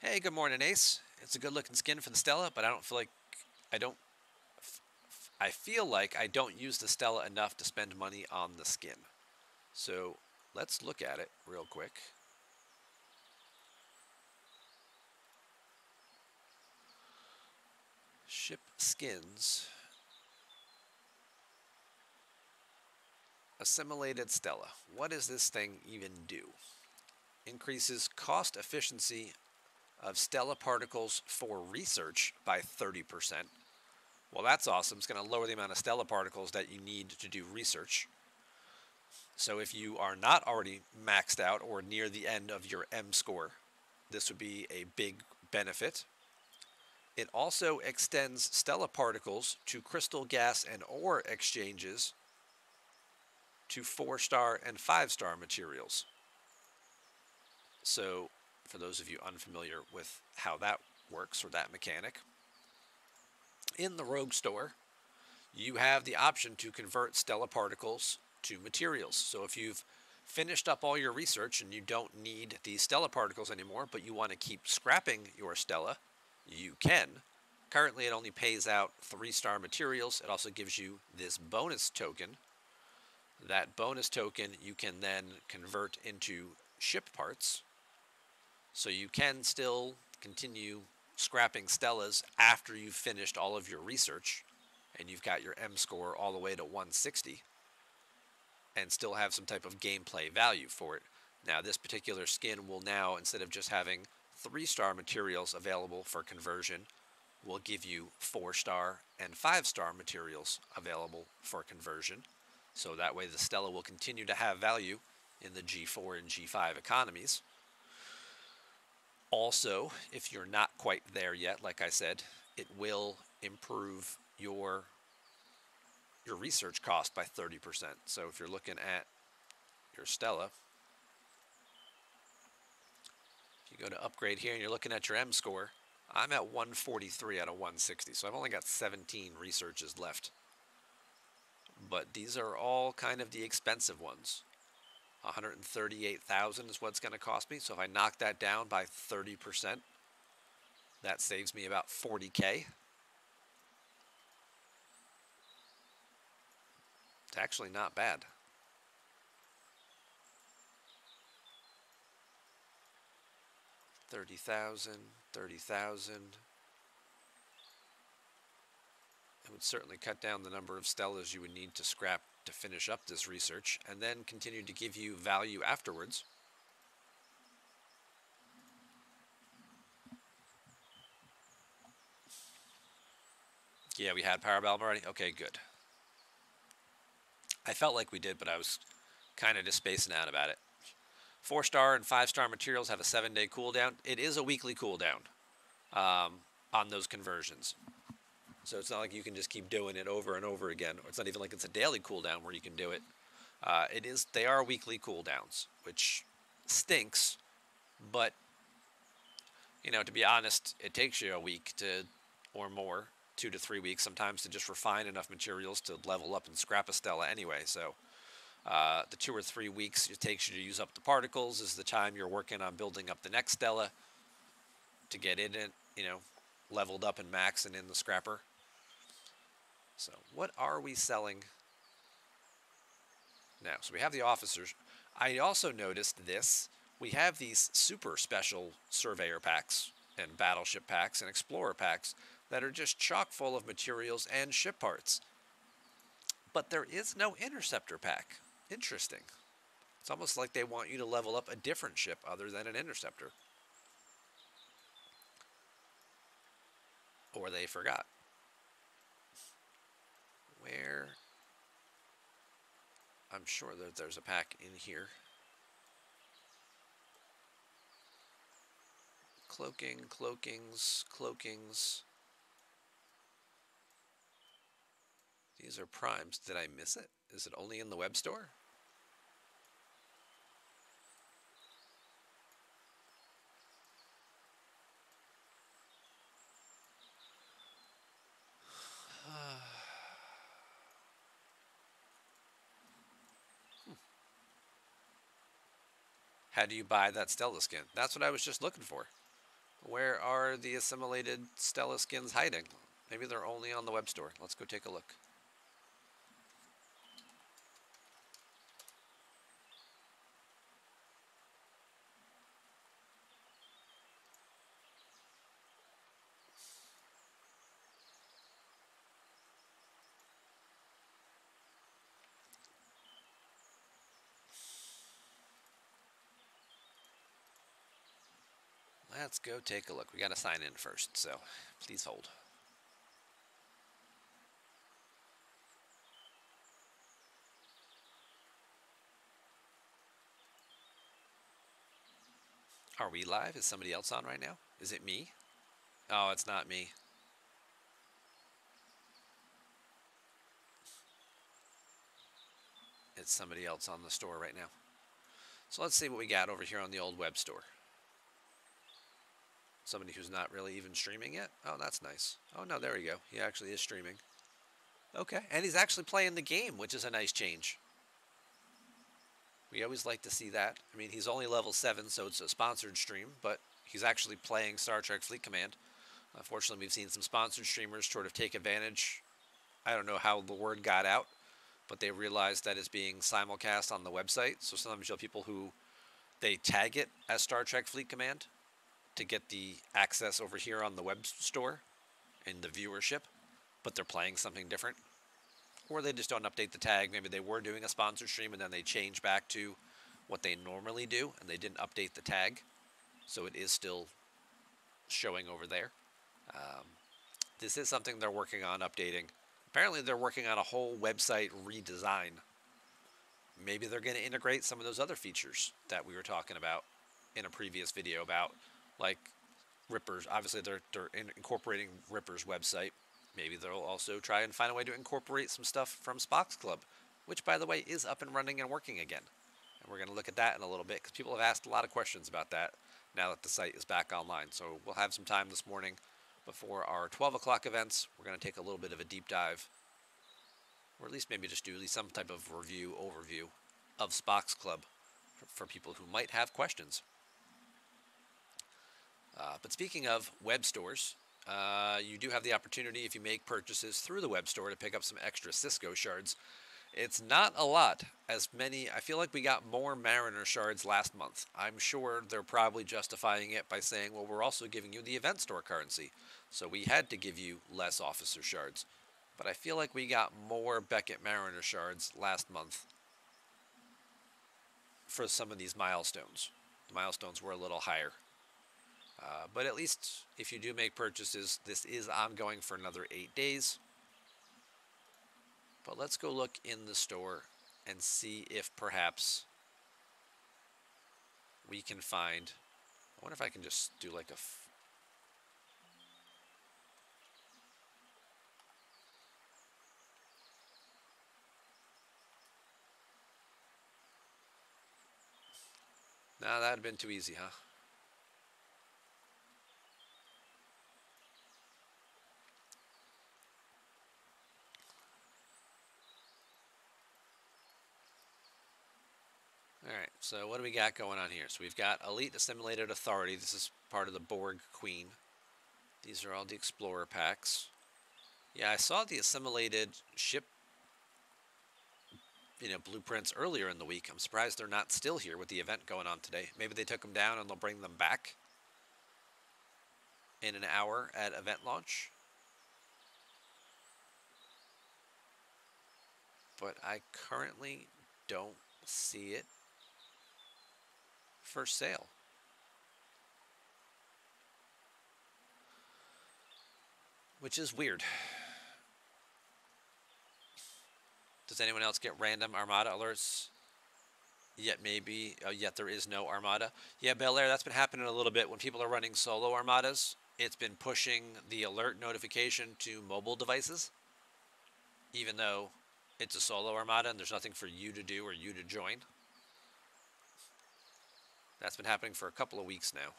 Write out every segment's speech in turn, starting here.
Hey, good morning, Ace. It's a good looking skin for the Stella, but I don't I feel like I don't use the Stella enough to spend money on the skin. So let's look at it real quick. Ship skins. Assimilated Stella. What does this thing even do? Increases cost efficiency of Stella particles for research by 30%. Well, that's awesome. It's going to lower the amount of Stella particles that you need to do research. So if you are not already maxed out or near the end of your M score, this would be a big benefit. It also extends Stella particles to crystal gas and ore exchanges to 4-star and 5-star materials. So for those of you unfamiliar with how that works or that mechanic, in the Rogue store, you have the option to convert Stella particles to materials. So if you've finished up all your research and you don't need these Stella particles anymore, but you want to keep scrapping your Stella, you can. Currently, it only pays out 3-star materials. It also gives you this bonus token. That bonus token you can then convert into ship parts. So you can still continue scrapping Stellas after you've finished all of your research and you've got your M score all the way to 160 and still have some type of gameplay value for it. Now, this particular skin will now, instead of just having 3-star materials available for conversion, will give you 4-star and 5-star materials available for conversion. So that way the Stella will continue to have value in the G4 and G5 economies. Also, if you're not quite there yet, like I said, it will improve your research cost by 30%. So if you're looking at your Stella, if you go to upgrade here and you're looking at your M score, I'm at 143 out of 160. So I've only got 17 researches left. But these are all kind of the expensive ones. 138,000 is what it's going to cost me. So if I knock that down by 30%, that saves me about 40K. It's actually not bad. 30,000, 30,000. It would certainly cut down the number of Stellas you would need to scrap to finish up this research, and then continue to give you value afterwards. Yeah, we had Power Valve already? Okay, good. I felt like we did, but I was kind of just spacing out about it. 4-star and 5-star materials have a 7-day cooldown. It is a weekly cooldown on those conversions. So it's not like you can just keep doing it over and over again. Or it's not even like it's a daily cooldown where you can do it. They are weekly cooldowns, which stinks, but to be honest, it takes you a week or more, 2 to 3 weeks sometimes, to just refine enough materials to level up and scrap a Stella anyway. So the 2 or 3 weeks it takes you to use up the particles is the time you're working on building up the next Stella to get in it, leveled up and max and in the scrapper. So what are we selling now? So we have the officers. I also noticed this. We have these super special surveyor packs and battleship packs and explorer packs that are just chock full of materials and ship parts. But there is no interceptor pack. Interesting. It's almost like they want you to level up a different ship other than an interceptor. Or they forgot. Where? I'm sure that there's a pack in here. Cloakings. These are primes. Did I miss it? Is it only in the web store? How do you buy that Stella skin? That's what I was just looking for. Where are the assimilated Stella skins hiding? Maybe they're only on the web store. Let's go take a look. Let's go take a look. We got to sign in first, so please hold. Are we live? Is somebody else on right now? Is it me? Oh, it's not me. It's somebody else on the store right now. So let's see what we got over here on the old web store. Somebody who's not really even streaming yet? Oh, that's nice. Oh, no, there we go. He actually is streaming. Okay, and he's actually playing the game, which is a nice change. We always like to see that. I mean, he's only level 7, so it's a sponsored stream, but he's actually playing Star Trek Fleet Command. Unfortunately, we've seen some sponsored streamers sort of take advantage. I don't know how the word got out, but they realized that it's being simulcast on the website. So sometimes you'll have people who, they tag it as Star Trek Fleet Command to get the access over here on the web store and the viewership, but they're playing something different. Or they just don't update the tag. Maybe they were doing a sponsored stream and then they change back to what they normally do and they didn't update the tag. So it is still showing over there. This is something they're working on updating. Apparently they're working on a whole website redesign. Maybe they're going to integrate some of those other features that we were talking about in a previous video about, like Ripper's. Obviously they're incorporating Ripper's website. Maybe they'll also try and find a way to incorporate some stuff from Spock's Club, which, by the way, is up and running and working again. And we're going to look at that in a little bit because people have asked a lot of questions about that now that the site is back online. So we'll have some time this morning before our 12 o'clock events. We're going to take a little bit of a deep dive, or at least maybe just do some type of overview of Spock's Club for people who might have questions. But speaking of web stores, you do have the opportunity, if you make purchases through the web store, to pick up some extra Cisco shards. It's not a lot, as many. I feel like we got more Mariner shards last month. I'm sure they're probably justifying it by saying, well, we're also giving you the event store currency, so we had to give you less officer shards. But I feel like we got more Beckett Mariner shards last month for some of these milestones. The milestones were a little higher. But at least if you do make purchases, this is ongoing for another 8 days. But let's go look in the store and see if perhaps we can find. I wonder if I can just do like a. Nah, that'd have been too easy, huh? Alright, so what do we got going on here? So we've got Elite Assimilated Authority. This is part of the Borg Queen. These are all the Explorer packs. Yeah, I saw the Assimilated ship, blueprints earlier in the week. I'm surprised they're not still here with the event going on today. Maybe they took them down and they'll bring them back in an hour at event launch. But I currently don't see it for sale. Which is weird. Does anyone else get random Armada alerts? Yet there is no Armada. Yeah, Bel Air, that's been happening a little bit when people are running solo Armadas. It's been pushing the alert notification to mobile devices, even though it's a solo Armada and there's nothing for you to do or you to join. That's been happening for a couple of weeks now.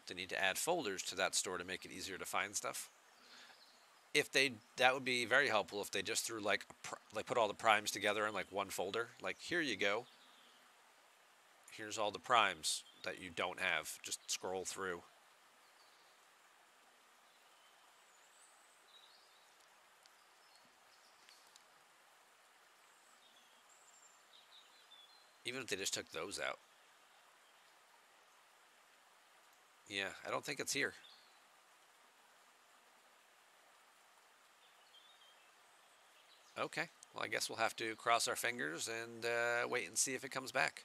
They need to add folders to that store to make it easier to find stuff. if they, that would be very helpful if they just threw like like put all the primes together in like one folder. Like, here you go. Here's all the primes that you don't have. Just scroll through. Even if they just took those out. Yeah, I don't think it's here. Okay. Well, I guess we'll have to cross our fingers and wait and see if it comes back.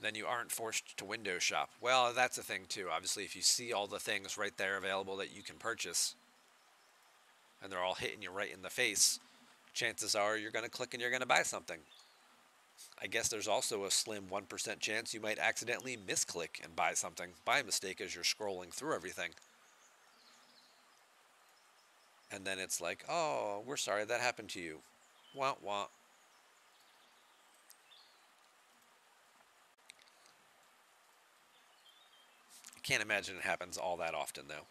Then you aren't forced to window shop. Well, that's a thing too. Obviously, if you see all the things right there available that you can purchase, and they're all hitting you right in the face, chances are you're going to click and you're going to buy something. I guess there's also a slim 1% chance you might accidentally misclick and buy something by mistake as you're scrolling through everything. And then it's like, oh, we're sorry that happened to you. Wah wah. I can't imagine it happens all that often, though.